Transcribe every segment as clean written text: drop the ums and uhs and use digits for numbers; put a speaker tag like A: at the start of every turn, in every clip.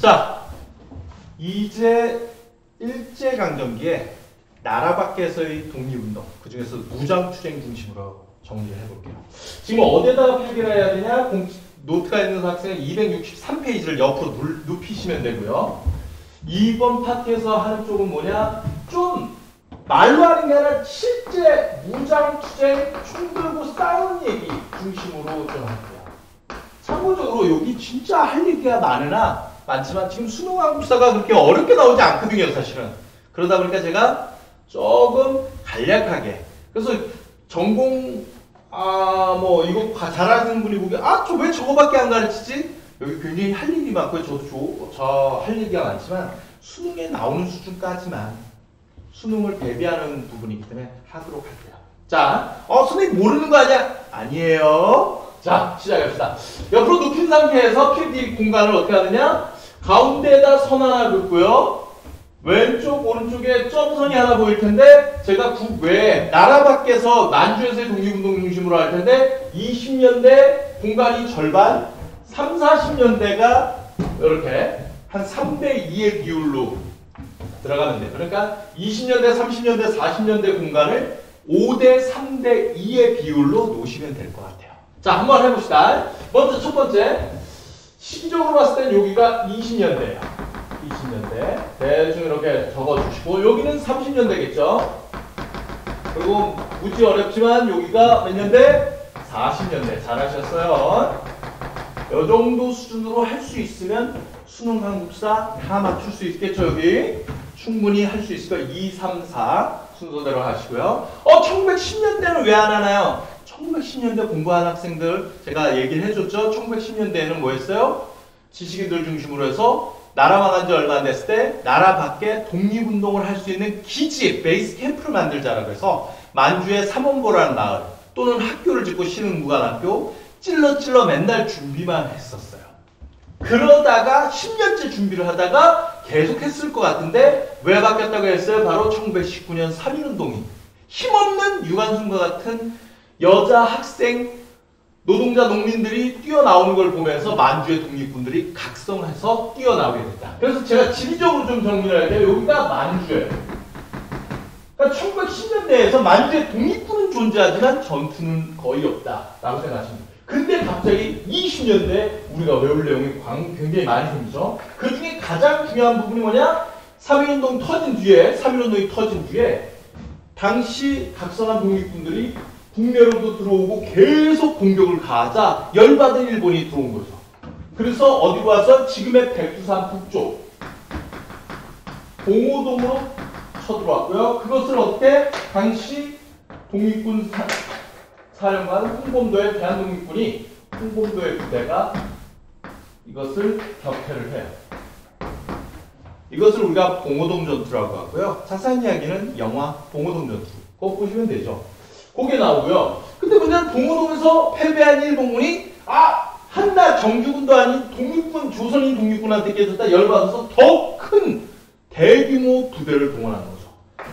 A: 자, 이제 일제강점기에 나라 밖에서의 독립운동, 그 중에서 무장투쟁 중심으로 정리를 해볼게요. 지금 어디에다가 필기를 해야 되냐? 노트가 있는 학생은 263페이지를 옆으로 눕히시면 되고요. 이번 파트에서 하는 쪽은 뭐냐? 좀 말로 하는 게 아니라 실제 무장투쟁, 총 들고 싸우는 얘기 중심으로 좀 할게요. 참고적으로 여기 진짜 할 얘기가 많지만 지금 수능 한국사가 그렇게 어렵게 나오지 않거든요, 사실은. 그러다 보니까 제가 조금 간략하게. 그래서 전공, 이거 잘하시는 분이 보기, 저 왜 저거밖에 안 가르치지? 여기 굉장히 할 얘기 많고요. 저도 저 할 얘기가 많지만 수능에 나오는 수준까지만 수능을 대비하는 부분이기 때문에 하도록 할게요. 자, 선생님 모르는 거 아니야? 아니에요. 자, 시작합시다. 옆으로 눕힌 상태에서 필기 공간을 어떻게 하느냐? 가운데에다 선 하나 긋고요. 왼쪽, 오른쪽에 점선이 하나 보일 텐데, 제가 국외, 나라 밖에서 만주에서의 독립운동 중심으로 할 텐데, 20년대 공간이 절반, 3, 40년대가 이렇게 한 3대2의 비율로 들어가면 돼요. 그러니까 20년대, 30년대, 40년대 공간을 5대 3대2의 비율로 놓으시면 될 것 같아요. 자, 한번 해봅시다. 먼저 첫 번째, 시기적으로 봤을 땐 여기가 20년대예요. 20년대. 대충 이렇게 적어주시고, 여기는 30년대겠죠. 그리고 묻지 어렵지만 여기가 몇 년대? 40년대. 잘하셨어요. 이 정도 수준으로 할 수 있으면 수능 한국사 다 맞출 수 있겠죠, 여기? 충분히 할 수 있을 거예요. 2, 3, 4 순서대로 하시고요. 1910년대는 왜 안 하나요? 1910년대 공부한 학생들 제가 얘기를 해줬죠. 1910년대에는 뭐였어요? 지식인들 중심으로 해서 나라 망한 지 얼마 안 됐을 때 나라 밖에 독립운동을 할 수 있는 기지, 베이스 캠프를 만들자라고 해서 만주의 삼원보라는 마을 또는 학교를 짓고 신흥무관학교 찔러 맨날 준비만 했었어요. 그러다가 10년째 준비를 하다가 계속 했을 것 같은데 왜 바뀌었다고 했어요? 바로 1919년 3.1운동이 힘없는 유관순과 같은 여자 학생 노동자 농민들이 뛰어나오는 걸 보면서 만주의 독립군들이 각성해서 뛰어나오게 됐다. 그래서 제가 지리적으로 좀 정리를 할게요. 여기가 만주예요. 그러니까 1910년대에서 만주의 독립군은 존재하지만 전투는 거의 없다라고 생각하시면 돼요. 근데 갑자기 20년대 우리가 외울 내용이 굉장히 많이 생기죠. 그 중에 가장 중요한 부분이 뭐냐? 3.1운동 터진 뒤에 당시 각성한 독립군들이 국내로도 들어오고 계속 공격을 가하자 열받은 일본이 들어온 거죠. 그래서 어디로 와서 지금의 백두산 북쪽 봉오동으로 쳐들어왔고요. 그것을 어떻게 당시 독립군 사령관 홍범도의 대한독립군이 홍범도의 부대가 이것을 격퇴를 해요. 이것을 우리가 봉오동 전투라고 하고요. 자세한 이야기는 영화 봉오동 전투 그거 보시면 되죠. 그게 나오고요. 근데 문제는 봉오동에서 패배한 일본군이 한날 정규군도 아닌 독립군, 조선인 독립군한테 깨졌다 열받아서 더 큰 대규모 부대를 동원한 거죠.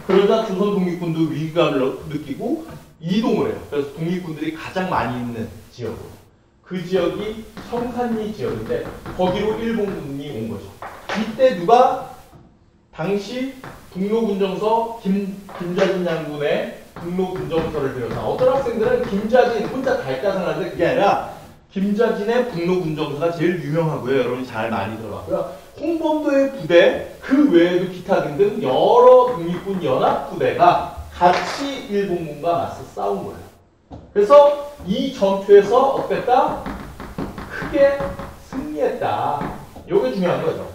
A: 그러자 조선 독립군도 위기감을 느끼고 이동을 해요. 그래서 독립군들이 가장 많이 있는 지역으로. 그 지역이 성산리 지역인데 거기로 일본군이 온 거죠. 이때 누가 당시 북로군정서 김자진 장군의 북로군정서를 들여서 어떤 학생들은 김자진 혼자 달까 생각하는데 그게 아니라 김자진의 북로군정서가 제일 유명하고요. 여러분이 잘 많이 들어봤고요. 홍범도의 부대 그 외에도 기타 등등 여러 독립군 연합부대가 같이 일본군과 맞서 싸운 거예요. 그래서 이 전투에서 어땠다? 크게 승리했다. 요게 중요한 거죠.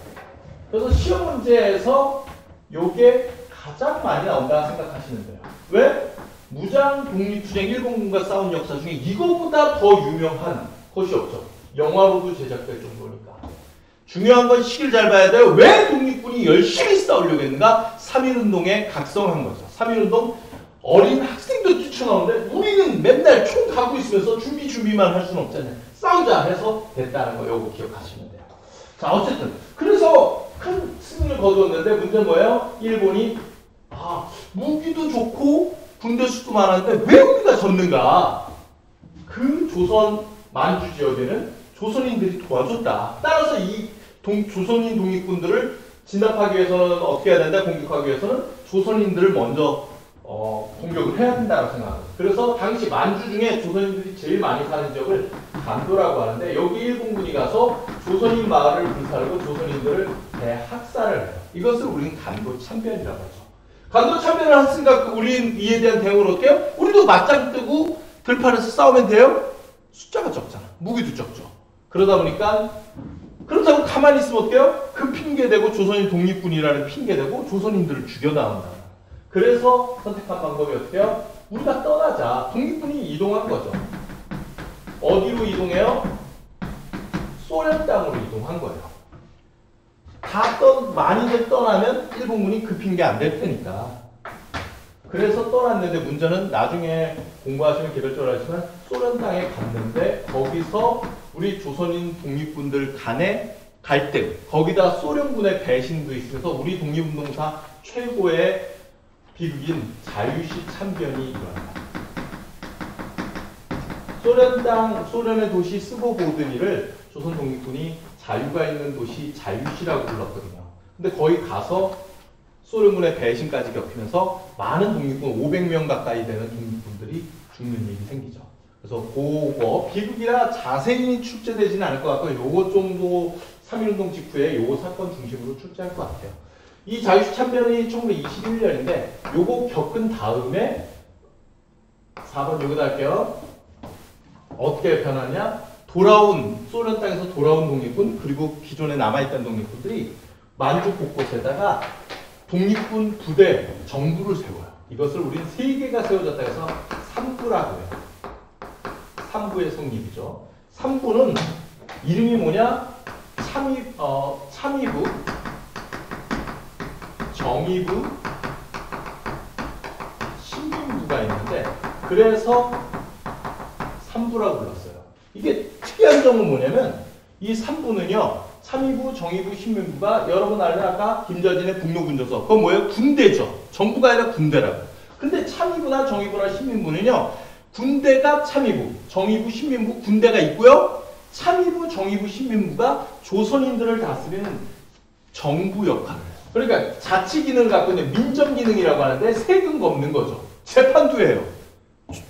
A: 그래서 시험 문제에서 요게 가장 많이 나온다 생각하시면 돼요. 왜? 무장 독립투쟁 일본군과 싸운 역사 중에 이거보다 더 유명한 것이 없죠. 영화로도 제작될 정도니까. 중요한 건 시기를 잘 봐야 돼요. 왜 독립군이 열심히 싸우려고 했는가? 3.1운동에 각성한 거죠. 3.1운동 어린 학생도 뛰쳐나오는데 우리는 맨날 총 갖고 있으면서 준비만 할 수는 없잖아요. 싸우자 해서 됐다는 거 요거 기억하시면 돼요. 자, 어쨌든 그래서 큰 승리를 거두었는데 문제는 뭐예요? 일본이 무기도 좋고 군대 수도 많았는데 왜 우리가 졌는가? 그 조선 만주 지역에는 조선인들이 도와줬다. 따라서 이 조선인 독립군들을 진압하기 위해서는 어떻게 해야 된다? 공격하기 위해서는 조선인들을 먼저 공격을 해야 된다고 생각합니다. 그래서 당시 만주 중에 조선인들이 제일 많이 사는 지역을 간도라고 하는데 여기 일본군이 가서 조선인 마을을 불살고 조선인들을 대학살을 해요. 이것을 우리는 간도 참변이라고 하죠. 간도 참변을 했으니까 우리는 이에 대한 대응을 어떻게 해요? 우리도 맞짱 뜨고 들판에서 싸우면 돼요? 숫자가 적잖아. 무기도 적죠. 그러다 보니까 그렇다고 가만히 있으면 어때요? 그 핑계대고 조선인 독립군이라는 핑계대고 조선인들을 죽여나온다. 그래서 선택한 방법이 어때요? 우리가 떠나자. 독립군이 이동한 거죠. 어디로 이동해요? 소련 땅으로 이동한 거예요. 많이들 떠나면 일본군이 그 핑계 안 될 테니까. 그래서 떠났는데 문제는 나중에 공부하시면 개별적으로 하지만 소련 땅에 갔는데 거기서 우리 조선인 독립군들 간의 갈등, 거기다 소련군의 배신도 있으면서 우리 독립운동사 최고의 비극인 자유시 참변이 일어납니다. 소련의 도시 스보보드니를 조선 독립군이 자유가 있는 도시 자유시라고 불렀거든요. 근데 거기 가서 소련군의 배신까지 겪으면서 많은 독립군, 500명 가까이 되는 독립군들이 죽는 일이 생기죠. 그래서 그거 비극이라 자세히 출제되지는 않을 것 같고 요거 정도 3.1운동 직후에 요거 사건 중심으로 출제할 것 같아요. 이 자유시 참변이 1921년인데 요거 겪은 다음에 4번 여기다 할게요. 어떻게 변하냐? 소련 땅에서 돌아온 독립군 그리고 기존에 남아있던 독립군들이 만주 곳곳에다가 독립군 부대 정부를 세워요. 이것을 우리는 3개가 세워졌다 해서 3부라고 해요. 3부의 성립이죠. 3부는 이름이 뭐냐? 참의부, 정의부, 신민부가 있는데 그래서 3부라고 불렀어요. 이게 특이한 점은 뭐냐면 이 3부는요. 참의부, 정의부, 신민부가 여러분 알는 아까 김자진의 북로군조서 그건 뭐예요? 군대죠. 정부가 아니라 군대라고. 근데 참의부나 정의부나 신민부는요. 군대가 참의부, 정의부, 신민부 군대가 있고요. 참의부, 정의부, 신민부가 조선인들을 다스리는 정부 역할을 해요. 그러니까 자치 기능을 갖고 있는 민정 기능이라고 하는데 세금 걷는 거죠. 재판도 해요.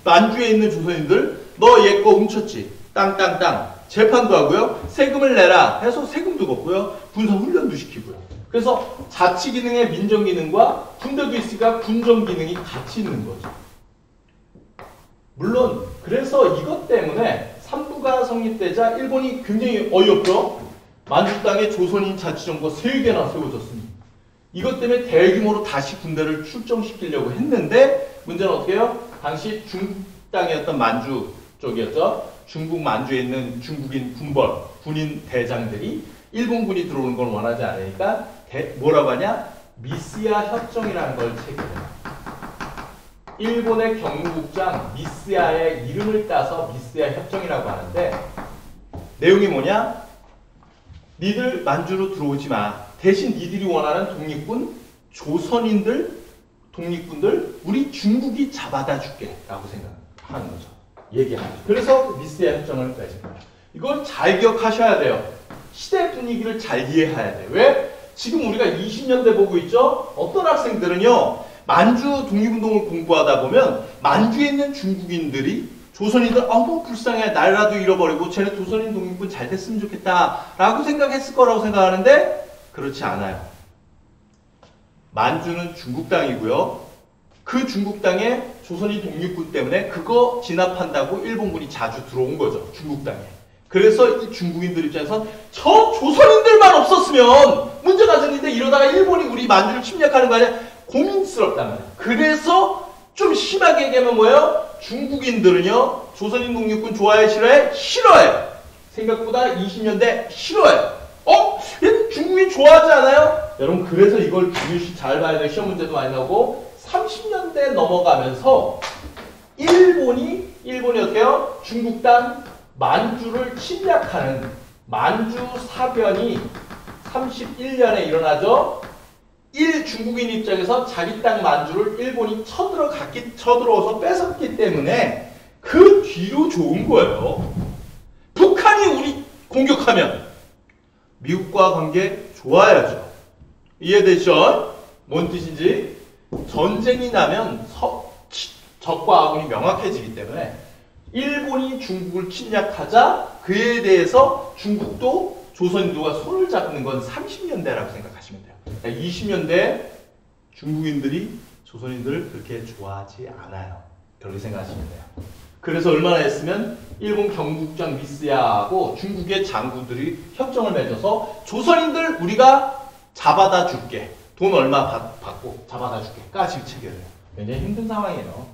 A: 만주에 있는 조선인들 너 얘 거 훔쳤지. 땅 재판도 하고요. 세금을 내라 해서 세금도 걷고요. 군사 훈련도 시키고요. 그래서 자치 기능의 민정 기능과 군대도 있으니까 군정 기능이 같이 있는 거죠. 물론 그래서 이것 때문에 3부가 성립되자 일본이 굉장히 어이없죠. 만주 땅에 조선인 자치정부가 3개나 세워졌습니다. 이것 때문에 대규모로 다시 군대를 출정시키려고 했는데 문제는 어떻게 해요? 당시 중국 땅이었던 만주 쪽이었죠. 중국 만주에 있는 중국인 군인 대장들이 일본군이 들어오는 걸 원하지 않으니까 뭐라고 하냐? 미스야 협정이라는 걸 체결해요. 일본의 경무국장 미스야의 이름을 따서 미스야 협정이라고 하는데 내용이 뭐냐? 니들 만주로 들어오지 마. 대신 니들이 원하는 독립군들 우리 중국이 잡아다 줄게 라고 생각하는 거죠. 얘기하죠. 그래서 미스야 협정을 맺은 거예요. 이걸 잘 기억하셔야 돼요. 시대 분위기를 잘 이해해야 돼요. 왜? 지금 우리가 20년대 보고 있죠? 어떤 학생들은요. 만주 독립운동을 공부하다 보면 만주에 있는 중국인들이 조선인들 너무 불쌍해 나라도 잃어버리고 쟤네 조선인 독립군 잘 됐으면 좋겠다 라고 생각했을 거라고 생각하는데 그렇지 않아요. 만주는 중국 땅이고요. 그 중국 땅에 조선인 독립군 때문에 그거 진압한다고 일본군이 자주 들어온 거죠. 중국 땅에. 그래서 이 중국인들 입장에선 저 조선인들만 없었으면 문제가 생기는데 이러다가 일본이 우리 만주를 침략하는 거 아니야? 고민스럽단 말이에요. 그래서 좀 심하게 얘기하면 뭐예요? 중국인들은요. 조선인 독립군 좋아해 싫어해? 싫어해요. 생각보다 20년대 싫어해요. 얘는 중국인 좋아하지 않아요? 여러분 그래서 이걸 중요시 잘 봐야 돼요. 시험 문제도 많이 나오고 30년대 넘어가면서 일본이 어떻게 해요? 중국 땅 만주를 침략하는 만주 사변이 31년에 일어나죠. 중국인 입장에서 자기 땅 만주를 일본이 쳐들어서 뺏었기 때문에 그 뒤로 좋은 거예요. 북한이 우리 공격하면 미국과 관계 좋아야죠. 이해되죠? 뭔 뜻인지? 전쟁이 나면 적과 아군이 명확해지기 때문에 일본이 중국을 침략하자 그에 대해서 중국도 조선인들과 손을 잡는 건 30년대라고 생각하시면 돼요. 그러니까 20년대 중국인들이 조선인들을 그렇게 좋아하지 않아요. 그렇게 생각하시면 돼요. 그래서 얼마나 했으면 일본 경국장 미스야하고 중국의 장군들이 협정을 맺어서 조선인들 우리가 잡아다 줄게. 돈 얼마 받고 잡아다 줄게. 까지 체결해요. 굉장히 힘든 상황이에요.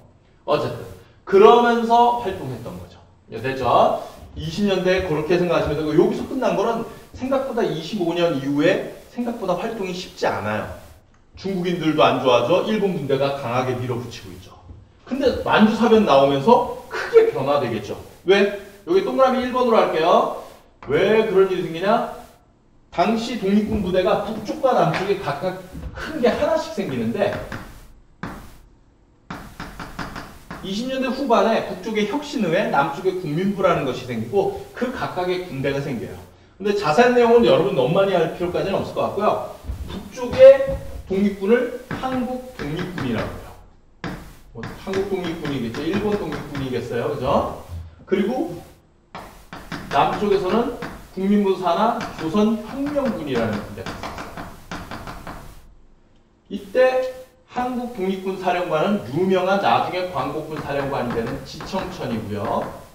A: 어쨌든 그러면서 활동했던 거죠. 됐죠? 20년대 그렇게 생각하시면 되고 여기서 끝난 거는 생각보다 25년 이후에 생각보다 활동이 쉽지 않아요. 중국인들도 안 좋아져. 일본 군대가 강하게 밀어붙이고 있죠. 근데 만주사변 나오면서 크게 변화되겠죠. 왜? 여기 동그라미 1번으로 할게요. 왜 그런 일이 생기냐? 당시 독립군 부대가 북쪽과 남쪽에 각각 큰 게 하나씩 생기는데 20년대 후반에 북쪽에 혁신의회, 남쪽에 국민부라는 것이 생기고 그 각각의 군대가 생겨요. 근데 자세한 내용은 여러분 너무 많이 할 필요까지는 없을 것 같고요. 북쪽의 독립군을 한국 독립군이라고 해요. 뭐 한국 독립군이겠죠. 일본 독립군이겠어요. 그죠? 그리고 남쪽에서는 국민부 산하 조선혁명군이라는 군대가 있었어요. 이때 한국 독립군 사령관은 유명한 나중에 광복군 사령관이 되는 지청천이고요.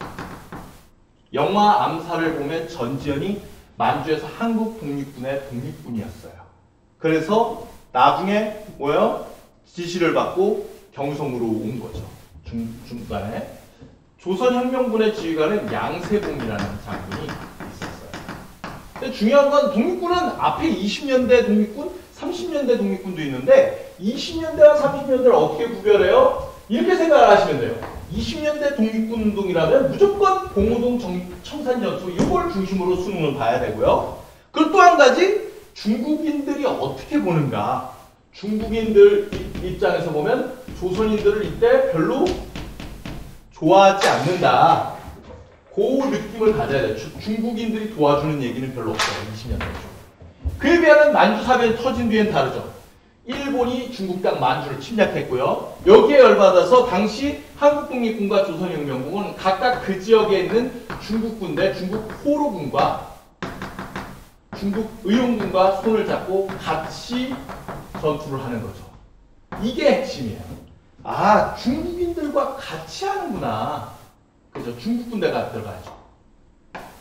A: 영화 암살을 보면 전지현이 만주에서 한국 독립군의 독립군이었어요. 그래서 나중에 뭐요? 지시를 받고 경성으로 온 거죠. 중간에. 조선혁명군의 지휘관은 양세봉이라는 장군이 있었어요. 근데 중요한 건 독립군은 앞에 20년대 독립군, 30년대 독립군도 있는데 20년대와 30년대를 어떻게 구별해요? 이렇게 생각을 하시면 돼요. 20년대 독립군 운동이라면 무조건 봉오동 청산전투 이걸 중심으로 수능을 봐야 되고요. 그리고 또 한 가지 중국인들이 어떻게 보는가. 중국인들 입장에서 보면 조선인들을 이때 별로 좋아하지 않는다. 그 느낌을 가져야 돼요. 중국인들이 도와주는 얘기는 별로 없어요. 20년대 쪽. 그에 비하면 만주사변이 터진 뒤엔 다르죠. 일본이 중국 땅 만주를 침략했고요. 여기에 열받아서 당시 한국독립군과 조선혁명군은 각각 그 지역에 있는 중국 군대, 중국 호로군과 중국 의용군과 손을 잡고 같이 전투를 하는 거죠. 이게 핵심이에요. 아, 중국인들과 같이 하는구나. 그죠? 중국 군대가 들어가죠.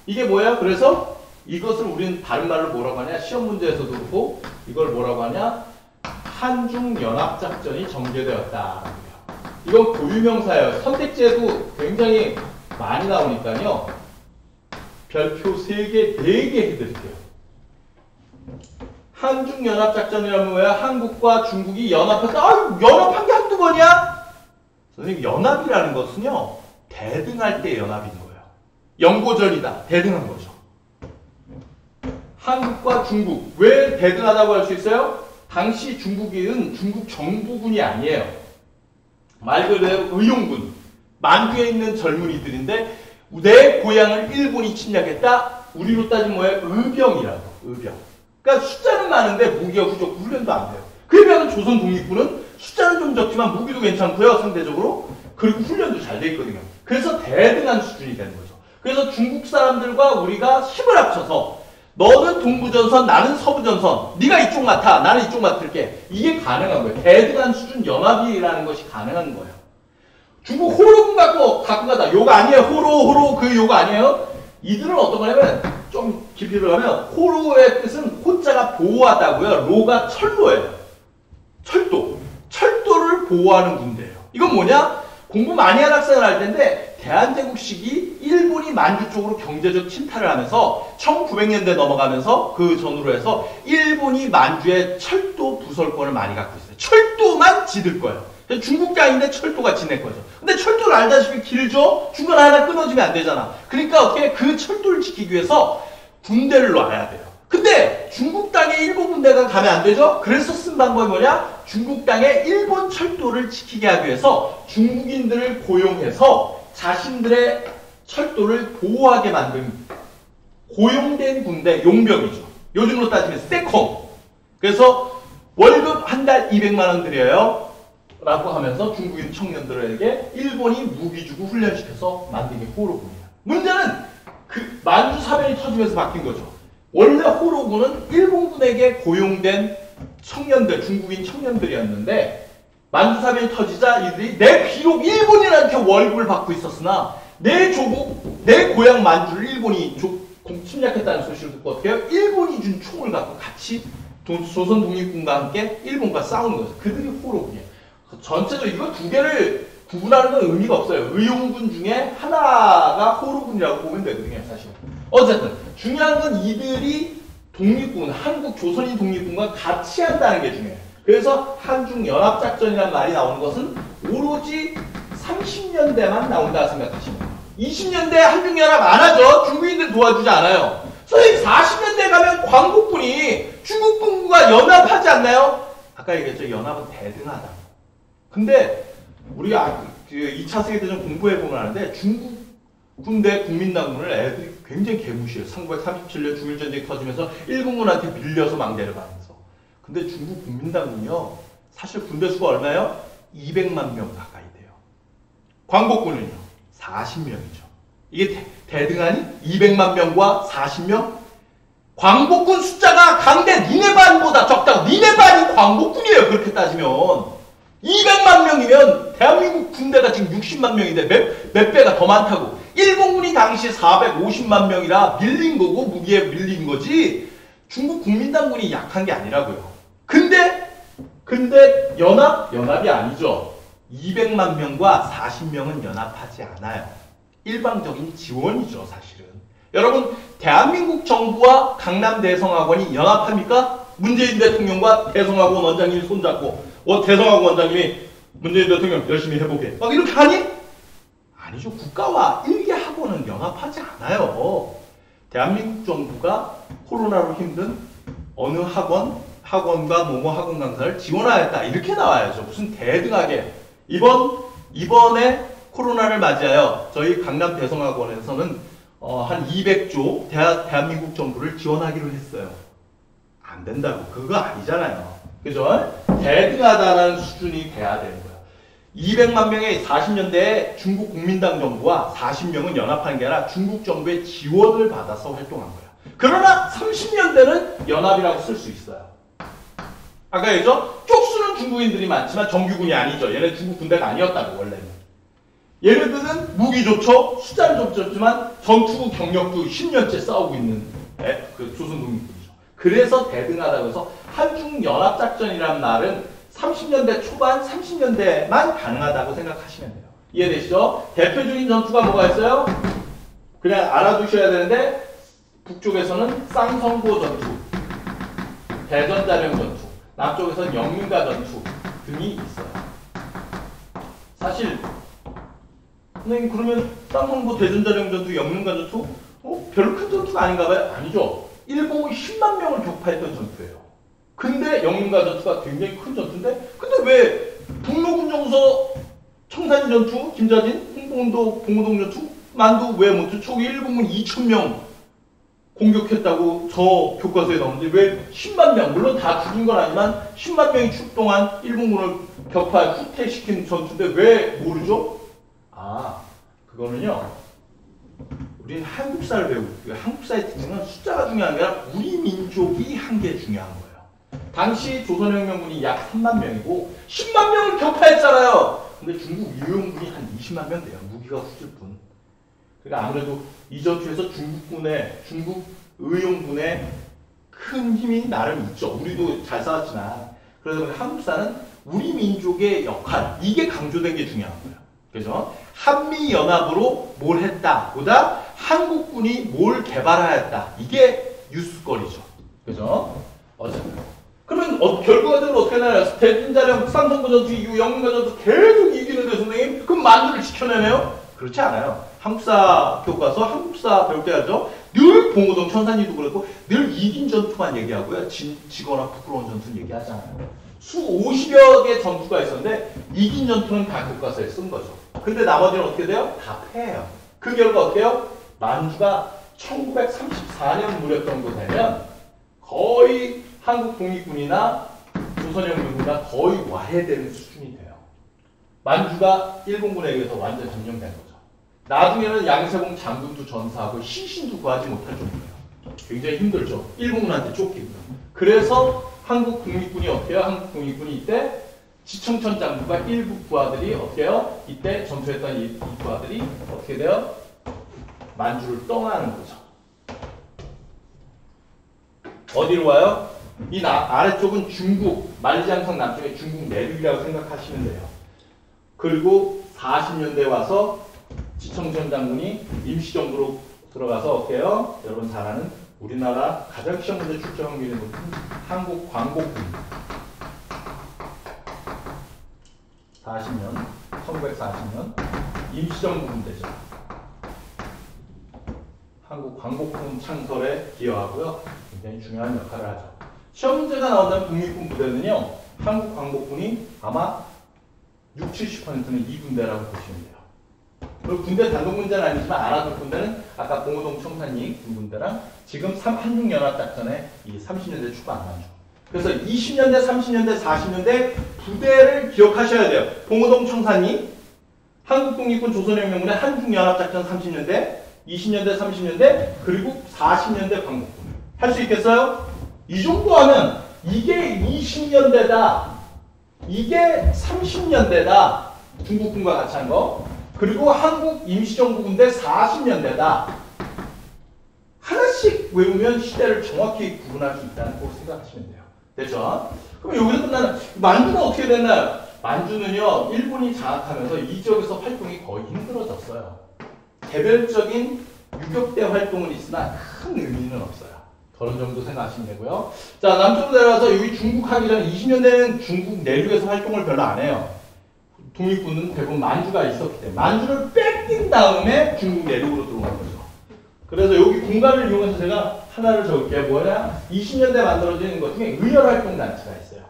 A: 이게 뭐예요? 그래서 이것을 우리는 다른 말로 뭐라고 하냐? 시험 문제에서도 그렇고 이걸 뭐라고 하냐? 한중연합작전이 전개되었다. 이건 고유명사예요. 선택지에도 굉장히 많이 나오니까요. 별표 3개, 4개 해드릴게요. 한중연합작전이라면 뭐야? 한국과 중국이 연합했다. 아, 연합한 게 한두 번이야? 선생님, 연합이라는 것은요. 대등할 때 연합인 거예요. 영고전이다. 대등한 거죠. 한국과 중국. 왜 대등하다고 할 수 있어요? 당시 중국인은 중국 정부군이 아니에요. 말 그대로 의용군. 만주에 있는 젊은이들인데 내 고향을 일본이 침략했다? 우리로 따지면 뭐예요? 의병이라고. 의병. 그러니까 숫자는 많은데 무기가 부족고 훈련도 안 돼요. 그에 비하면 조선 독립군은 숫자는 좀 적지만 무기도 괜찮고요. 상대적으로. 그리고 훈련도 잘 돼 있거든요. 그래서 대등한 수준이 되는 거죠. 그래서 중국 사람들과 우리가 힘을 합쳐서 너는 동부전선, 나는 서부전선. 네가 이쪽 맡아, 나는 이쪽 맡을게. 이게 가능한 거예요. 대등한 수준 연합이라는 것이 가능한 거예요. 중국 호로군 갖고 가다. 요거 아니에요. 호로 그 요거 아니에요. 이들은 어떤 거냐면 좀 깊이 들어가면 호로의 뜻은 호자가 보호하다고요. 로가 철로예요. 철도를 보호하는 군대예요. 이건 뭐냐? 공부 많이 한 학생을 할 텐데 대한제국 시기 일본이 만주 쪽으로 경제적 침탈을 하면서 1900년대 넘어가면서 그 전후로 해서 일본이 만주의 철도 부설권을 많이 갖고 있어요. 철도만 지들 거예요. 중국 땅인데 철도가 지낼 거죠. 근데 철도를 알다시피 길죠? 중간에 하나 끊어지면 안 되잖아. 그러니까 어떻게 그 철도를 지키기 위해서 군대를 놔야 돼요. 근데 중국 땅에 일본 군대가 가면 안 되죠? 그래서 쓴 방법이 뭐냐? 중국 땅에 일본 철도를 지키게 하기 위해서 중국인들을 고용해서 자신들의 철도를 보호하게 만든 고용된 군대, 용병이죠. 요즘으로 따지면 세콤. 그래서 월급 한 달 200만 원 드려요 라고 하면서 중국인 청년들에게 일본이 무기 주고 훈련시켜서 만든 게 호로군이야. 문제는 그 만주 사변이 터지면서 바뀐 거죠. 원래 호로군은 일본군에게 고용된 청년들, 중국인 청년들이었는데 만주 사변이 터지자 이들이 내 비록 일본인한테 월급을 받고 있었으나 내 조국, 내 고향 만주를 일본이 침략했다는 소식을 듣고 어떻게 해요? 일본이 준 총을 갖고 같이 조선 독립군과 함께 일본과 싸우는 거죠. 그들이 호로군이에요. 전체적으로 이거 두 개를 구분하는 건 의미가 없어요. 의용군 중에 하나가 호로군이라고 보면 되거든요, 사실. 어쨌든 중요한 건 이들이 독립군, 한국 조선인 독립군과 같이 한다는 게 중요해요. 그래서 한중연합작전이라는 말이 나오는 것은 오로지 30년대만 나온다 생각하시면 돼요. 20년대 한중연합 안 하죠. 중국인들 도와주지 않아요. 선생님 40년대 가면 광복군이 중국군과 연합하지 않나요? 아까 얘기했죠. 연합은 대등하다. 근데 우리가 2차 세계대전 공부해보면 아는데 중국 군대 국민당군을 애들이 굉장히 개무시해요. 1937년 중일전쟁이 터지면서 일본군한테 밀려서 망대를 받으면서. 근데 중국 국민당군이요. 사실 군대 수가 얼마예요? 200만 명 가까이 돼요. 광복군은요. 40명이죠. 이게 대등하니? 200만 명과 40명? 광복군 숫자가 강대 니네 반보다 적다고. 니네 반이 광복군이에요. 그렇게 따지면. 200만 명이면 대한민국 군대가 지금 60만 명인데 몇 배가 더 많다고. 일본군이 당시 450만 명이라 밀린 거고 무기에 밀린 거지 중국 국민당군이 약한 게 아니라고요. 근데 연합이 아니죠. 200만 명과 40명은 연합하지 않아요. 일방적인 지원이죠, 사실은. 여러분, 대한민국 정부와 강남 대성학원이 연합합니까? 문재인 대통령과 대성학원 원장님이 손잡고 대성학원 원장님이 문재인 대통령 열심히 해보게 막 이렇게 하니? 아니죠. 국가와 일개 학원은 연합하지 않아요. 대한민국 정부가 코로나로 힘든 어느 학원과 뭐뭐 학원 강사를 지원하였다. 이렇게 나와야죠. 무슨 대등하게. 이번에 코로나를 맞이하여 저희 강남 대성학원에서는 한 200조 대한민국 정부를 지원하기로 했어요. 안 된다고. 그거 아니잖아요. 그죠? 대등하다는 수준이 돼야 되는 거야. 200만 명의 40년대에 중국 국민당 정부와 40명은 연합하는 게 아니라 중국 정부의 지원을 받아서 활동한 거야. 그러나 30년대는 연합이라고 쓸 수 있어요. 아까 얘기했죠? 쪽수는 중국인들이 많지만 정규군이 아니죠. 얘네 중국 군대가 아니었다고 원래는. 얘네들은 무기 좋죠. 숫자는 좀 적지만 전투 경력도 10년째 싸우고 있는 그 조선 독립군이죠. 그래서 대등하다고 해서 한중연합작전이라는 말은 30년대 초반, 30년대만 가능하다고 생각하시면 돼요. 이해되시죠? 대표적인 전투가 뭐가 있어요? 그냥 알아두셔야 되는데 북쪽에서는 쌍성고 전투, 대전자령 전투, 남쪽에서는 영민가 전투 등이 있어요. 사실 선생님 그러면 쌍성고, 대전자령 전투, 영민가 전투 별로 큰 전투가 아닌가 봐요? 아니죠. 일본이 10만 명을 격파했던 전투예요. 근데 영민가 전투가 굉장히 큰 전투인데 근데 왜 북로군정서 청산리 전투, 김자진, 홍봉도, 봉오동 전투, 만두 왜 못해? 초기 일본군 2,000명 공격했다고 저 교과서에 나오는데 왜 10만 명, 물론 다 죽인 건 아니지만 10만 명이 출동한 일본군을 격파, 후퇴시킨 전투인데 왜 모르죠? 아, 그거는요. 우리는 한국사를 배우고 한국사의 특징은 숫자가 중요한 게 아니라 우리 민족이 한 게 중요한 거예요. 당시 조선혁명군이 약 3만 명이고 10만 명을 격파했잖아요. 근데 중국 의용군이 한 20만 명 돼요. 무기가 후질 뿐. 그러니까 아무래도 이 전투에서 중국 의용군의 큰 힘이 나름 있죠. 우리도 잘 싸웠지만. 그래서 한국사는 우리 민족의 역할, 이게 강조된 게 중요한 거예요. 그죠? 한미연합으로 뭘 했다 보다 한국군이 뭘 개발하였다. 이게 뉴스거리죠. 그죠? 어쨌든. 그러면 결과적으로 어떻게 나요? 대전자령, 쌍성고 전투 이후 영민가 전투 계속 이기는데 선생님? 그럼 만주를 지켜내네요? 그렇지 않아요. 한국사 교과서, 한국사 배울 때 하죠. 늘 봉오동, 천산리도 그렇고 늘 이긴 전투만 얘기하고요. 지거나 부끄러운 전투는 얘기하지 않아요. 수 50여 개 전투가 있었는데 이긴 전투는 다 교과서에 쓴 거죠. 근데 나머지는 어떻게 돼요? 다 패해요. 그 결과 어때요? 만주가 1934년 무렵 정도 되면 거의 한국 독립군이나 조선혁명군이나 거의 와해되는 수준이 돼요. 만주가 일본군에 의해서 완전 점령된 거죠. 나중에는 양세봉 장군도 전사하고 시신도 구하지 못할 정도예요. 굉장히 힘들죠. 일본군한테 쫓기고. 그래서 한국 독립군이 어떻게 해요? 한국 독립군이 이때 지청천 장군과 일부 부하들이 어떻게 해요? 이때 전투했던 이 부하들이 어떻게 돼요? 만주를 떠나는 거죠. 어디로 와요? 이 아래쪽은 중국, 만리장성 남쪽의 중국 내륙이라고 생각하시면 돼요. 그리고 40년대 와서 지청천 장군이 임시정부로 들어가서 어떻게 해요? 여러분 잘 아는 우리나라 가장 시험 문제 출제 확률이 높은 한국 광복군. 40년, 1940년 임시정부 군대죠. 한국 광복군 창설에 기여하고요. 굉장히 중요한 역할을 하죠. 시험 문제가 나온다는 독립군 부대는요. 한국 광복군이 아마 60~70%는 이 군대라고 보시면 돼요. 그리고 군대 단독 문제는 아니지만 알아둘 군대는 아까 봉오동 청산리 군대랑 지금 한국연합작전의 이 30년대 초반 만주. 그래서 20년대, 30년대, 40년대 부대를 기억하셔야 돼요. 봉오동 청산리, 한국독립군 조선혁명군의 한국연합작전 30년대, 20년대, 30년대, 그리고 40년대 광복군. 할 수 있겠어요? 이 정도 하면 이게 20년대다. 이게 30년대다. 중국군과 같이 한 거. 그리고 한국 임시정부 군대 40년대다. 하나씩 외우면 시대를 정확히 구분할 수 있다는 걸 생각하시면 돼요. 됐죠? 그럼 여기서 끝나는 만주는 어떻게 됐나요? 만주는요. 일본이 장악하면서 이 지역에서 활동이 거의 힘들어졌어요. 개별적인 유격대 활동은 있으나 큰 의미는 없어요. 그런 정도 생각하시면 되고요. 자, 남쪽으로 내려가서 여기 중국 하기 전에 20년대는 중국 내륙에서 활동을 별로 안 해요. 독립군은 대부분 만주가 있었기 때문에 만주를 뺏긴 다음에 중국 내륙으로 들어간 거죠. 그래서 여기 공간을 이용해서 제가 하나를 적을게요. 뭐냐? 20년대 만들어지는 것 중에 의열활동단체가 있어요.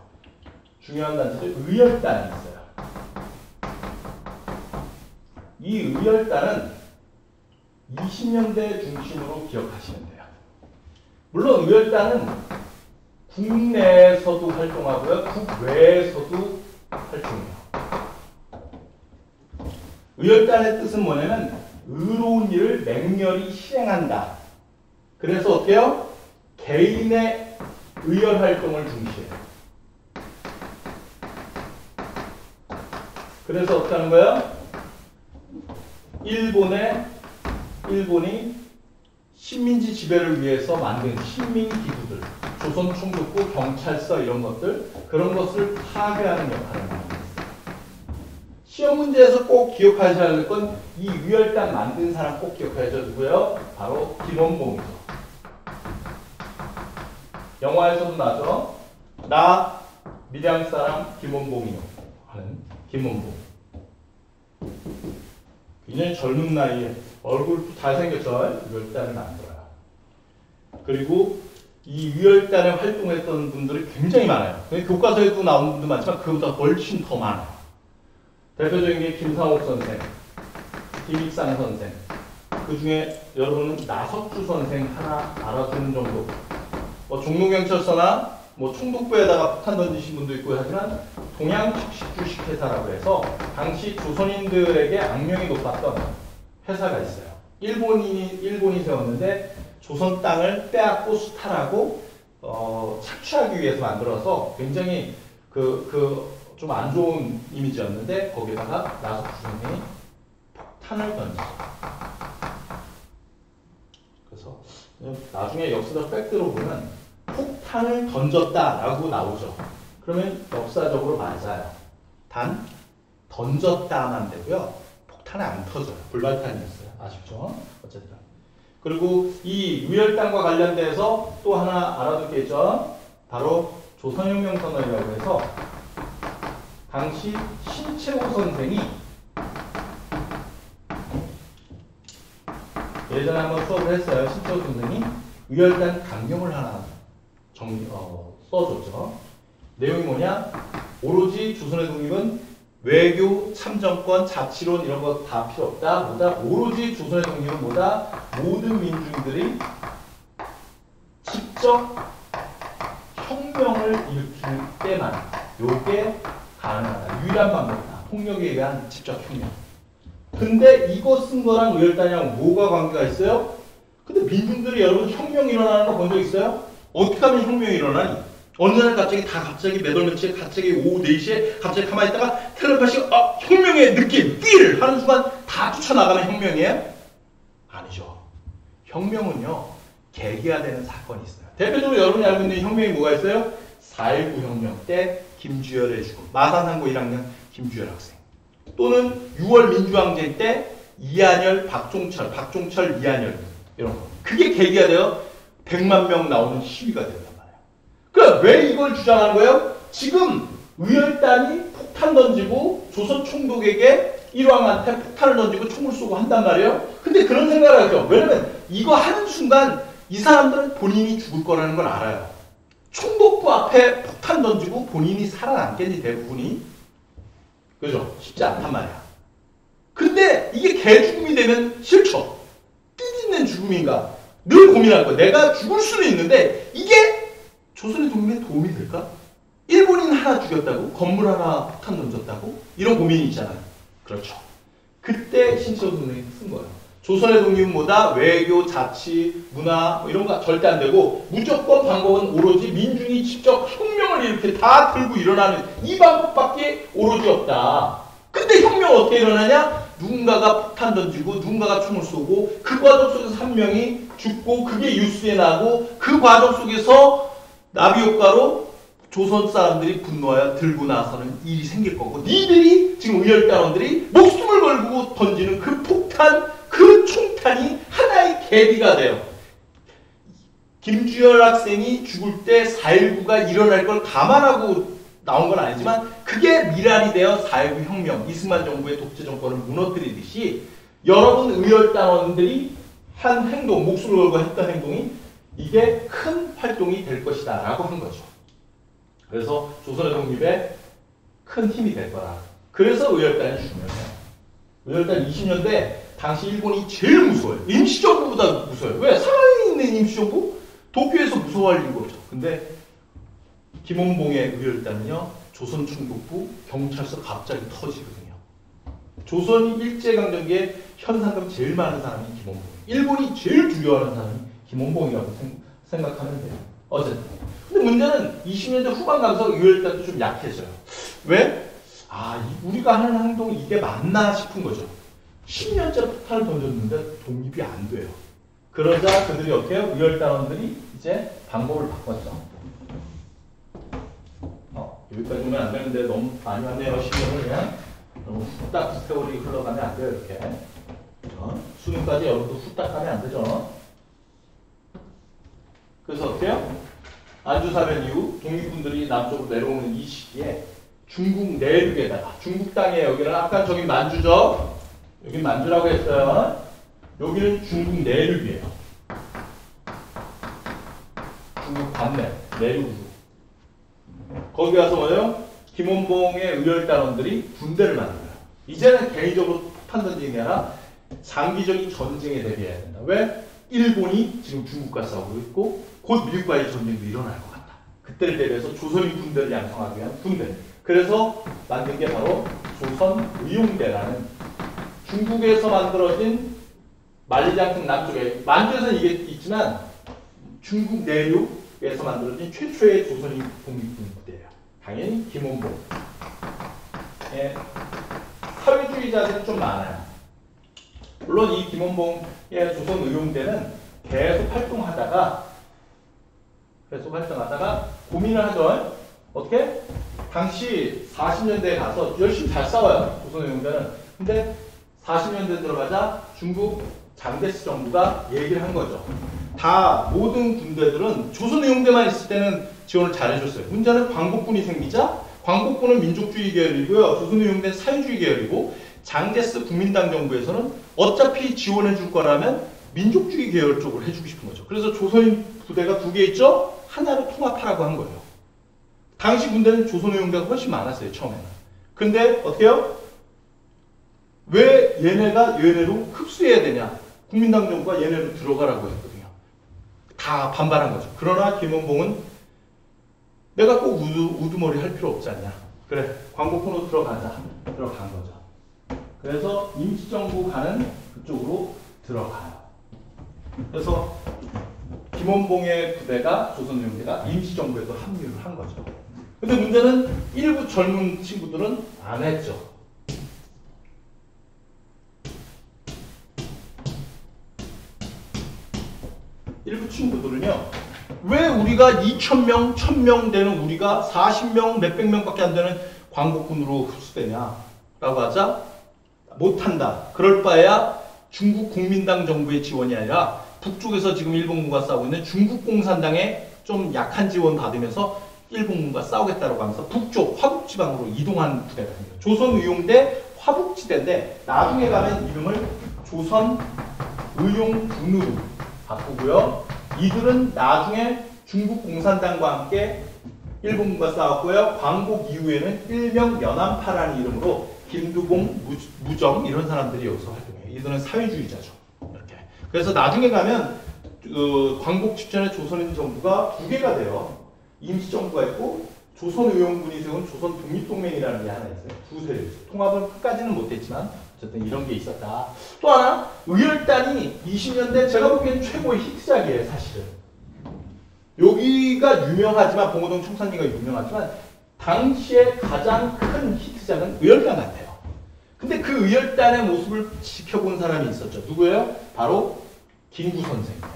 A: 중요한 단체들 의열단이 있어요. 이 의열단은 20년대 중심으로 기억하시면 돼요. 물론 의열단은 국내에서도 활동하고요. 국외에서도 활동해요. 의열단의 뜻은 뭐냐면 의로운 일을 맹렬히 실행한다. 그래서 어때요? 개인의 의열 활동을 중시해요. 그래서 어떻게 하는 거예요? 일본이 식민지 지배를 위해서 만든 식민기구들, 조선총독부, 경찰서 이런 것들, 그런 것을 파괴하는 역할을 합니다. 시험 문제에서 꼭 기억하셔야 할 건 이 의열단 만든 사람 꼭 기억하셔야 누구예요? 바로 김원봉이죠. 영화에서도 나죠. 나 밀양 사람 김원봉이요 하는 김원봉. 굉장히 젊은 나이에 얼굴도 잘생겼죠. 의열단을 만들어요. 그리고 이 의열단에 활동했던 분들이 굉장히 많아요. 교과서에도 나오는 분도 많지만 그보다 훨씬 더 많아요. 대표적인 게 김상옥 선생, 김익상 선생, 그 중에 여러분은 나석주 선생 하나 알아두는 정도. 뭐 종로경찰서나 뭐 총독부에다가 폭탄 던지신 분도 있고 하지만 동양축식주식회사라고 해서 당시 조선인들에게 악명이 높았던 회사가 있어요. 일본이 세웠는데 조선 땅을 빼앗고 수탈하고 착취하기 위해서 만들어서 굉장히 좀 안 좋은 이미지였는데 거기다가 나석주 선생이 폭탄을 던지죠. 그래서 나중에 역사적 팩트로 보면 폭탄을 던졌다라고 나오죠. 그러면 역사적으로 맞아요. 단 던졌다만 되고요. 폭탄이 안 터져요. 불발탄이었어요. 아쉽죠? 어쨌든. 그리고 이 의열단과 관련돼서 또 하나 알아둘 게 있죠. 바로 조선혁명선언이라고 해서 당시 신채호 선생이 예전에 한번 수업을 했어요. 신채호 선생이 의열단 강령을 하나 써줬죠. 내용이 뭐냐? 오로지 조선의 독립은 외교, 참정권, 자치론 이런 거 다 필요 없다. 뭐다? 오로지 조선의 독립은 뭐다? 모든 민중들이 직접 혁명을 일으킬 때만 요게 가능하다. 유일한 방법이다. 폭력에 의한 직접 혁명. 근데 이거 쓴 거랑 의열단이랑 뭐가 관계가 있어요? 근데 민중들이 여러분 혁명 일어나는 거 본 적 있어요? 어떻게 하면 혁명이 일어나니? 어느 날 갑자기 매달며칠 갑자기 오후 4시에 갑자기 가만히 있다가 텔레파시가 혁명의 느낌, 삘 하는 순간 다 뛰쳐나가면 혁명이에요? 아니죠. 혁명은요 계기가 되는 사건이 있어요. 대표적으로 여러분이 알고 있는 혁명이 뭐가 있어요? 4.19 혁명 때 김주열의 죽음, 마산상고 1학년 김주열 학생, 또는 6월 민주항쟁 때 이한열, 박종철, 이한열 이런 거. 그게 계기가 돼요. 100만 명 나오는 시위가 된단 말이에요. 그럼 왜 이걸 주장하는 거예요? 지금 의열단이 폭탄 던지고 조선 총독에게 일왕한테 폭탄을 던지고 총을 쏘고 한단 말이에요. 근데 그런 생각을 하죠. 왜냐면 이거 하는 순간 이 사람들은 본인이 죽을 거라는 걸 알아요. 총독부 앞에 폭탄 던지고 본인이 살아남겠니 대부분이? 그죠? 쉽지 않단 말이야. 근데 이게 개죽음이 되면 싫죠. 뜻있는 죽음인가? 늘 고민할 거야. 내가 죽을 수는 있는데 이게 조선의 독립에 도움이 될까? 일본인 하나 죽였다고? 건물 하나 폭탄 던졌다고? 이런 고민이 있잖아요. 그렇죠. 그때 신치호 선생님이 쓴 거예요. 조선의 독립은 뭐다? 외교, 자치, 문화 이런 거 절대 안 되고 무조건 방법은 오로지 민중이 직접 혁명을 이렇게 다 들고 일어나는 이 방법밖에 오로지 없다. 근데 혁명 어떻게 일어나냐? 누군가가 폭탄 던지고 누군가가 총을 쏘고 그 과정 속에서 한 명이 죽고 그게 뉴스에 나고 그 과정 속에서 나비 효과로 조선 사람들이 분노하여 들고 나서는 일이 생길 거고 니들이 지금 의열단원들이 목숨을 걸고 던지는 그 폭탄, 그 총탄이 하나의 계기가 돼요. 김주열 학생이 죽을 때 4.19가 일어날 걸 감안하고 나온 건 아니지만 그게 미랄이 되어 4.19 혁명, 이승만 정부의 독재 정권을 무너뜨리듯이 여러분 의열단원들이 한 행동, 목숨을 걸고 했던 행동이 이게 큰 활동이 될 것이다 라고 한 거죠. 그래서 조선의 독립에 큰 힘이 될 거라. 그래서 의열단이 중요해요. 의열단 20년대 당시 일본이 제일 무서워요. 임시정부보다 무서워요. 왜? 상하이에 있는 임시정부? 도쿄에서 무서워할 이유가 없죠. 근데 김원봉의 의열단은요, 조선 총독부, 경찰서 갑자기 터지거든요. 조선이 일제강점기에 현상금 제일 많은 사람이 김원봉. 일본이 제일 두려워하는 사람이 김원봉이라고 생각하면 돼요. 어쨌든. 근데 문제는 20년대 후반 가서 의열단도 좀 약해져요. 왜? 우리가 하는 행동이 이게 맞나 싶은 거죠. 10년째 폭탄을 던졌는데 독립이 안 돼요. 그러자 그들이 어떻게 해요? 의열단원들이 이제 방법을 바꿨죠. 여기까지 오면 안 되는데 너무 많이 왔네요. 시간을 그냥 너무 후딱 세월이 흘러가면 안 돼요. 이렇게 수능까지 여러분도 후딱 하면 안 되죠. 그래서 어떻게 해요? 안주사변 이후 독립군들이 남쪽으로 내려오는 이 시기에 중국 내륙에다가 중국 땅에 여기는 아까 저기 만주죠. 여기 만주라고 했어요. 여기는 중국 내륙이에요. 중국 반내 내륙으로. 거기 가서 뭐예요? 김원봉의 의열단원들이 군대를 만들어요. 이제는 개인적으로 폭탄 던지는 게 아니라 장기적인 전쟁에 대비해야 된다. 왜? 일본이 지금 중국과 싸우고 있고 곧 미국과의 전쟁도 일어날 것 같다. 그때를 대비해서 조선인 군대를 양성하기 위한 군대. 그래서 만든 게 바로 조선의용대라는 중국에서 만들어진 만리장성 남쪽에 만주에서는 이게 있지만 중국 내륙에서 만들어진 최초의 조선인 독립군 부대예요. 당연히 김원봉. 예, 사회주의자들이 좀 많아요. 물론 이 김원봉의 조선의용대는 계속 활동하다가 고민을 하죠. 어떻게? 당시 40년대에 가서 열심히 잘 싸워요. 조선의용대는. 근데 40년대 들어가자 중국 장대스 정부가 얘기를 한 거죠. 다 모든 군대들은 조선의용대만 있을 때는 지원을 잘해줬어요. 문제는 광복군이 생기자 광복군은 민족주의 계열이고요. 조선의용대는 사회주의 계열이고 장대스 국민당 정부에서는 어차피 지원해줄 거라면 민족주의 계열 쪽으로 해주고 싶은 거죠. 그래서 조선인 부대가 두 개 있죠? 하나로 통합하라고 한 거예요. 당시 군대는 조선의용대가 훨씬 많았어요. 처음에는. 근데 어떻게 해요? 왜 얘네가 얘네로 흡수해야 되냐? 국민당 정부가 얘네로 들어가라고 했거든요. 다 반발한 거죠. 그러나 김원봉은 내가 꼭 우두머리 할 필요 없지 않냐. 그래, 광고 코너 들어가자. 들어간 거죠. 그래서 임시정부 가는 그쪽으로 들어가요. 그래서 김원봉의 부대가 조선노동대가 임시정부에도 합류를 한 거죠. 근데 문제는 일부 젊은 친구들은 안 했죠. 일부 친구들은요, 왜 우리가 2,000명, 1,000명 되는 우리가 40명, 몇백 명밖에 안 되는 광복군으로 흡수되냐? 라고 하자, 못한다. 그럴 바에야 중국 국민당 정부의 지원이 아니라 북쪽에서 지금 일본군과 싸우고 있는 중국 공산당의 좀 약한 지원 받으면서 일본군과 싸우겠다고 하면서 북쪽 화북지방으로 이동한 부대가 됩니다. 조선의용대 화북지대인데 나중에 가면 이름을 조선의용군으로 바꾸고요. 이들은 나중에 중국 공산당과 함께 일본군과 싸웠고요. 광복 이후에는 일명 연안파라는 이름으로 김두봉, 무정 이런 사람들이 여기서 활동해요. 이들은 사회주의자죠. 이렇게. 그래서 나중에 가면 광복 직전에 조선인 정부가 두 개가 돼요. 임시정부가 있고 조선의용군이 세운 조선독립동맹이라는 게 하나 있어요. 두 세력이 있어요. 통합은 끝까지는 못했지만 어쨌든 이런 게 있었다. 또 하나 의열단이 20년대 제가 보기엔 최고의 히트작이에요. 사실은. 여기가 유명하지만 봉오동 총선리가 유명하지만 당시에 가장 큰 히트작은 의열단 같아요. 근데 그 의열단의 모습을 지켜본 사람이 있었죠. 누구예요? 바로 김구 선생입니다.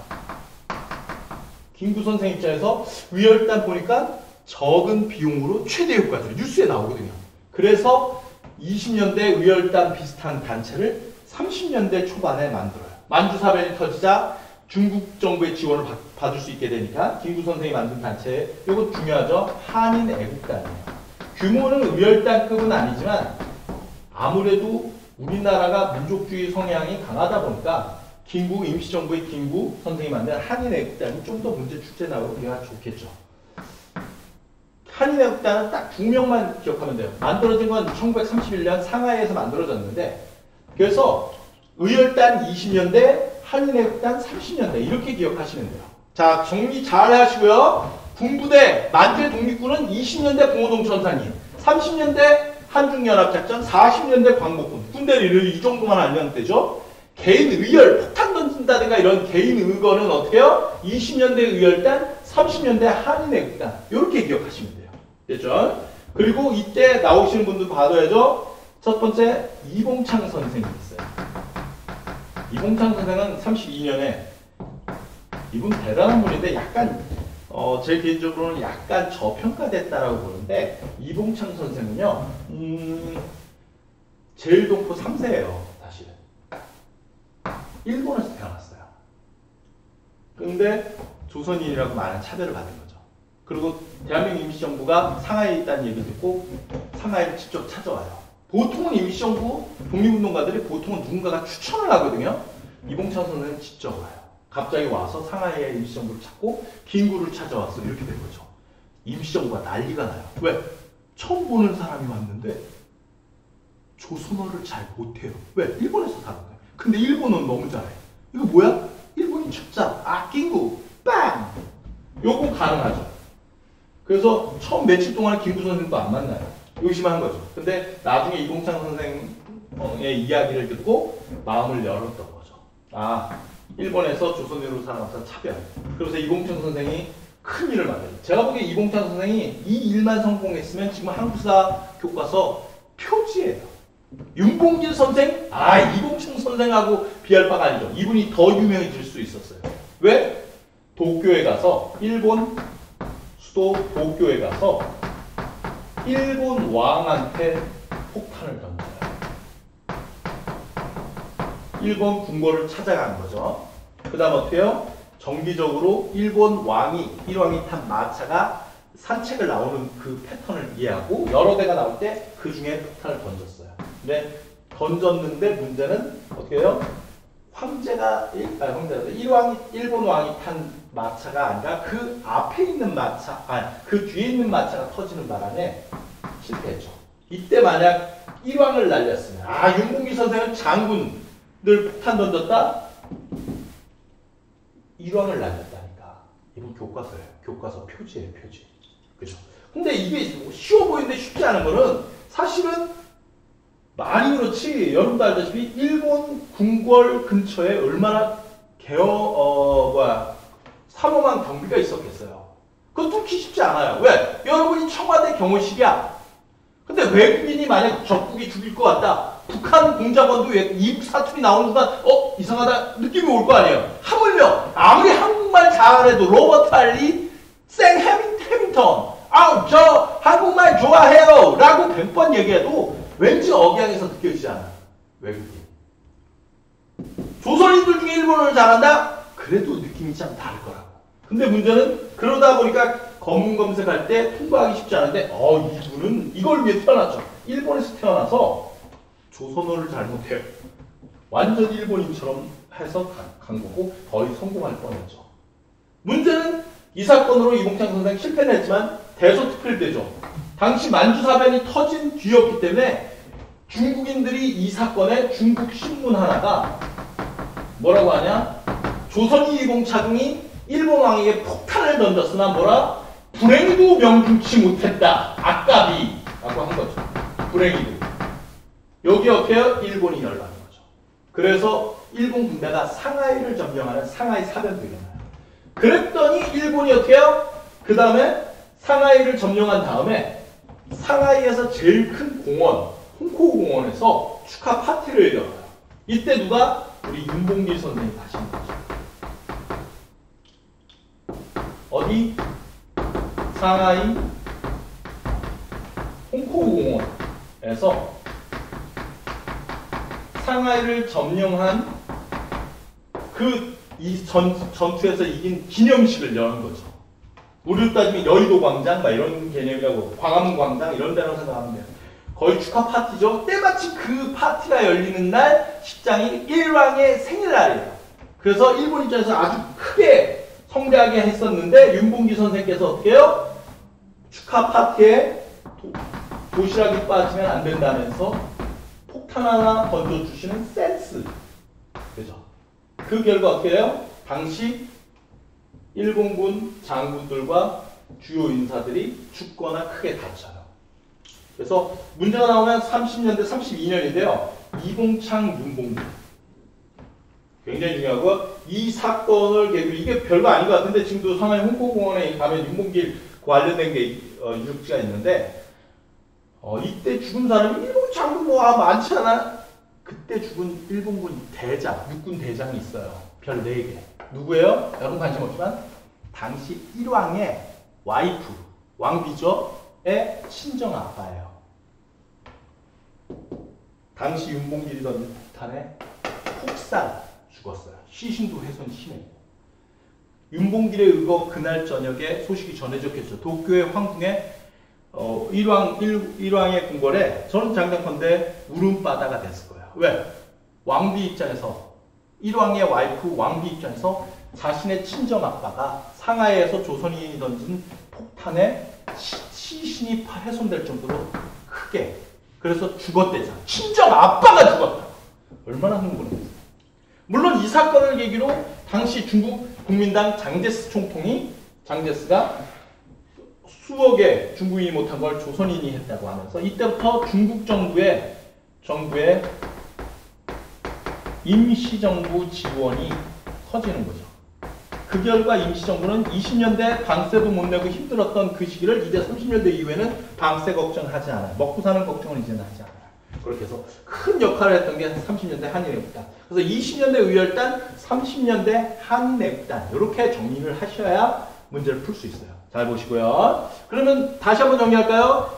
A: 김구 선생 입장에서 의열단 보니까 적은 비용으로 최대 효과들이 뉴스에 나오거든요. 그래서 20년대 의열단 비슷한 단체를 30년대 초반에 만들어요. 만주사변이 터지자 중국 정부의 지원을 받을 수 있게 되니까 김구 선생이 만든 단체, 이거 중요하죠. 한인애국단이에요. 규모는 의열단급은 아니지만 아무래도 우리나라가 민족주의 성향이 강하다 보니까 김구 임시정부의 김구 선생이 만든 한인애국단이 좀 더 문제 축제 나오기가 좋겠죠. 한인애국단은 딱 두 명만 기억하면 돼요. 만들어진 건 1931년 상하이에서 만들어졌는데, 그래서 의열단 20년대, 한인애국단 30년대 이렇게 기억하시면 돼요. 자, 정리 잘 하시고요. 군부대 만주의 독립군은 20년대 봉오동 천산리, 30년대 한중연합작전, 40년대 광복군. 군대를 이 정도만 알면 되죠. 개인 의열, 폭탄 던진다든가 이런 개인 의거는 어떻게 해요? 20년대 의열단, 30년대 한인애국단. 이렇게 기억하시면 돼요. 됐죠? 그리고 이때 나오시는 분들 봐둬야죠. 첫 번째, 이봉창 선생이 있어요. 이봉창 선생은 32년에, 이분 대단한 분인데 약간, 제 개인적으로는 약간 저평가됐다라고 보는데, 이봉창 선생은요, 제일동포 3세예요, 사실은. 일본에서 태어났어요. 근데 조선인이라고 많은 차별을 받은 거죠. 그리고 대한민국 임시정부가 상하이에 있다는 얘기를 듣고 상하이를 직접 찾아와요. 보통은 임시정부 독립운동가들이 보통은 누군가가 추천을 하거든요. 이봉창 선생은 직접 와요. 갑자기 와서 상하이의 임시정부를 찾고 김구를 찾아왔어. 이렇게 된 거죠. 임시정부가 난리가 나요. 왜? 처음 보는 사람이 왔는데 조선어를 잘 못해요. 왜? 일본에서 살았거든요. 근데 일본어는 너무 잘해. 이거 뭐야? 일본인 숫자, 김구, 빵! 요거 가능하죠. 그래서 처음 며칠 동안 김구 선생도 안 만나요. 의심한 거죠. 근데 나중에 이봉창 선생의 이야기를 듣고 마음을 열었던 거죠. 일본에서 조선인으로 살아가서 차별. 그래서 이봉창 선생이 큰 일을 만들어요. 제가 보기에 이봉창 선생이 이 일만 성공했으면 지금 한국사 교과서 표지예요. 윤봉길 선생? 이봉창 선생하고 비할 바가 아니죠. 이분이 더 유명해질 수 있었어요. 왜? 도쿄에 가서, 일본 수도 도쿄에 가서 일본 왕한테 폭탄을 던져요. 일본 궁궐을 찾아가는 거죠. 그 다음 어떻게 해요? 정기적으로 일본 왕이, 일왕이 탄 마차가 산책을 나오는 그 패턴을 이해하고 여러 대가 나올 때 그 중에 폭탄을 던졌어요. 근데 던졌는데 문제는 어떻게 해요? 일본 왕이 탄 마차가 아니라 그 앞에 있는 마차, 그 뒤에 있는 마차가 터지는 바람에 실패했죠. 이때 만약 일왕을 날렸으면, 윤봉길 선생은 장군들 폭탄 던졌다? 일왕을 날렸다니까. 이건 교과서예요. 교과서 표지예요, 표지. 그죠? 근데 이게 쉬워 보이는데 쉽지 않은 거는 사실은 많이 그렇지 여러분도 알다시피 일본 궁궐 근처에 얼마나 삼엄한 경비가 있었겠어요. 그거 뚫기 쉽지 않아요. 왜? 여러분이 청와대 경호실이야. 근데 외국인이 만약 적국이 죽일 것 같다. 북한 공작원도 이북 사투리 나오는 순간 이상하다 느낌이 올 거 아니에요. 하물며 아무리 한국말 잘해도 로버트 할리, 생 해밍턴 저 한국말 좋아해요 라고 100번 얘기해도 왠지 억양에서 느껴지지 않아요. 외국인. 조선인들 중에 일본어를 잘한다? 그래도 느낌이 참 다를 거라고. 근데 문제는 그러다 보니까 검문 검색할 때 통과하기 쉽지 않은데 이분은 이걸 위해 태어났죠. 일본에서 태어나서 조선어를 잘 못해요. 완전 일본인처럼 해서 간 거고 거의 성공할 뻔했죠. 문제는 이 사건으로 이봉창 선생 실패는 했지만 대소특필되죠. 당시 만주사변이 터진 뒤였기 때문에 중국인들이 이 사건에 중국 신문 하나가 뭐라고 하냐? 조선이 이봉창이 일본 왕에게 폭탄을 던졌으나 뭐라? 불행도 명중치 못했다. 아까비 라고 한 거죠. 불행이도. 여기 어때요? 일본이 열나는 거죠. 그래서 일본 군대가 상하이를 점령하는 상하이 사변도 일어나요. 그랬더니 일본이 어때요? 그 다음에 상하이를 점령한 다음에 상하이에서 제일 큰 공원, 홍콩 공원에서 축하 파티를 열어요. 이때 누가? 우리 윤봉길 선생님이 가시는 거죠. 어디? 상하이 홍콩 공원에서 상하이를 점령한 이 전투에서 이긴 기념식을 여는 거죠. 우리로 따지면 여의도 광장 막 이런 개념이라고 광화문 광장 이런 데로 생각하면 돼요. 거의 축하 파티죠. 때마침 그 파티가 열리는 날 식장이 일왕의 생일날이에요. 그래서 일본 입장에서 아주 크게 성대하게 했었는데 윤봉기 선생께서 어떻게 해요? 축하 파티에 도시락이 빠지면 안 된다면서 폭탄 하나 던져주시는 센스. 그죠? 그 결과 어떻게 해요? 당시 일본군 장군들과 주요 인사들이 죽거나 크게 다쳐요. 그래서 문제가 나오면 30년대, 32년인데요. 이봉창, 윤봉길. 굉장히 중요하고 이 사건을 계기로 이게 별거 아닌 것 같은데 지금도 상하이 홍콩공원에 가면 윤봉길 관련된 게 유적지가 있는데 이때 죽은 사람이 일본 장군 많지 않아? 그때 죽은 일본군 대장, 육군 대장이 있어요. 별 4개. 누구예요? 여러분 관심 없지만 당시 일왕의 와이프, 왕비조의 친정 아빠예요. 당시 윤봉길이 던진 폭탄에 폭살 죽었어요. 시신도 훼손 심했고. 윤봉길의 의거 그날 저녁에 소식이 전해졌겠죠. 도쿄의 황궁에 일왕의 궁궐에 전 장장컨대 울음바다가 됐을 거예요. 왜? 왕비 입장에서 일왕의 와이프 왕비 입장에서 자신의 친정 아빠가 상하이에서 조선인이 던진 폭탄에 시신이 훼손될 정도로 크게 그래서 죽었대잖아. 친정 아빠가 죽었다. 얼마나 흥분했어요. 물론 이 사건을 계기로 당시 중국 국민당 장제스 총통이 장제스가 수억의 중국인이 못한 걸 조선인이 했다고 하면서 이때부터 중국 정부의 임시정부 지원이 커지는 거죠. 그 결과 임시정부는 20년대 방세도 못 내고 힘들었던 그 시기를 이제 30년대 이후에는 방세 걱정을 하지 않아요. 먹고 사는 걱정을 이제는 하지 않아요. 그렇게 해서 큰 역할을 했던 게 30년대 한인애국단. 그래서 20년대 의열단, 30년대 한인애국단 이렇게 정리를 하셔야 문제를 풀 수 있어요. 잘 보시고요. 그러면 다시 한번 정리할까요?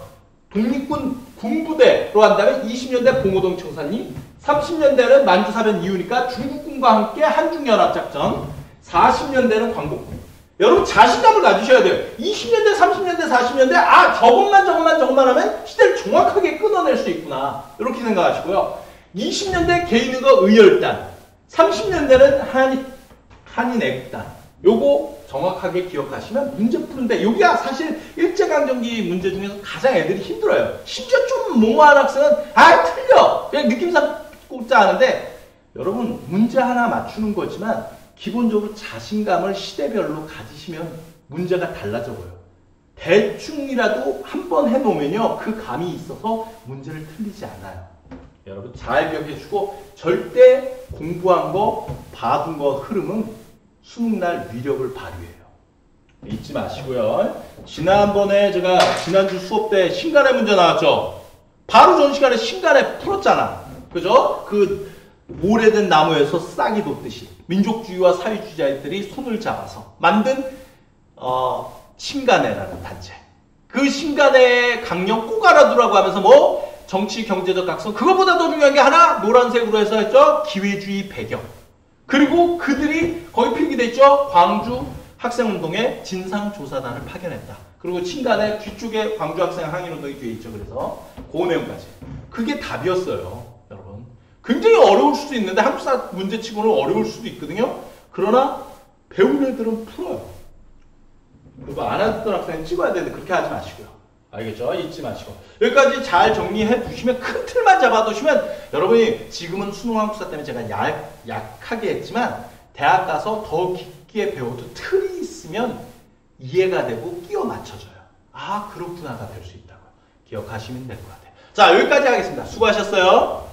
A: 독립군 군부대로 한다면 20년대 봉오동 청사님, 30년대는 만주사변 이후니까 중국군과 함께 한중연합작전, 40년대는 광복군. 여러분 자신감을 가지셔야 돼요. 20년대, 30년대, 40년대 저것만 하면 시대를 정확하게 끊어낼 수 있구나. 이렇게 생각하시고요. 20년대 개인의거 의열단, 30년대는 한인애국단. 요거 정확하게 기억하시면 문제 푸는데 여기가 사실 일제강점기 문제 중에서 가장 애들이 힘들어요. 심지어 좀 모모한 학생은 틀려! 그냥 느낌상 꼽자 하는데 여러분 문제 하나 맞추는 거지만 기본적으로 자신감을 시대별로 가지시면 문제가 달라져 보여요. 대충이라도 한 번 해놓으면요 그 감이 있어서 문제를 틀리지 않아요. 여러분 잘 기억해주고 절대 공부한 거 봐둔 거 흐름은 수능날 위력을 발휘해요. 잊지 마시고요. 지난번에 제가 지난주 수업 때 신간의 문제 나왔죠. 바로 전 시간에 신간에 풀었잖아. 그죠? 그 오래된 나무에서 싹이 돋듯이 민족주의와 사회주의자들이 손을 잡아서 만든 신간회라는 단체. 그 신간회 강령 꼭 알아두라고 하면서 뭐 정치 경제적 각성 그것보다 더 중요한 게 하나 노란색으로 해서 했죠. 기회주의 배경. 그리고 그들이 거의 필기됐죠. 광주 학생운동에 진상조사단을 파견했다. 그리고 신간회 뒤쪽에 광주 학생 항일운동이 뒤에 있죠. 그래서 그 내용까지. 그게 답이었어요. 여러분. 굉장히 어려울 수도 있는데 한국사 문제치고는 어려울 수도 있거든요. 그러나 배운 애들은 풀어요. 그리고 안 하던 학생은 찍어야 되는데 그렇게 하지 마시고요. 알겠죠? 잊지 마시고. 여기까지 잘 정리해 두시면 큰 틀만 잡아두시면 여러분이 지금은 수능 한국사 때문에 제가 약하게 했지만 대학 가서 더 깊게 배워도 틀이 있으면 이해가 되고 끼워 맞춰져요. 아 그렇구나가 될 수 있다고 기억하시면 될 것 같아요. 자 여기까지 하겠습니다. 수고하셨어요.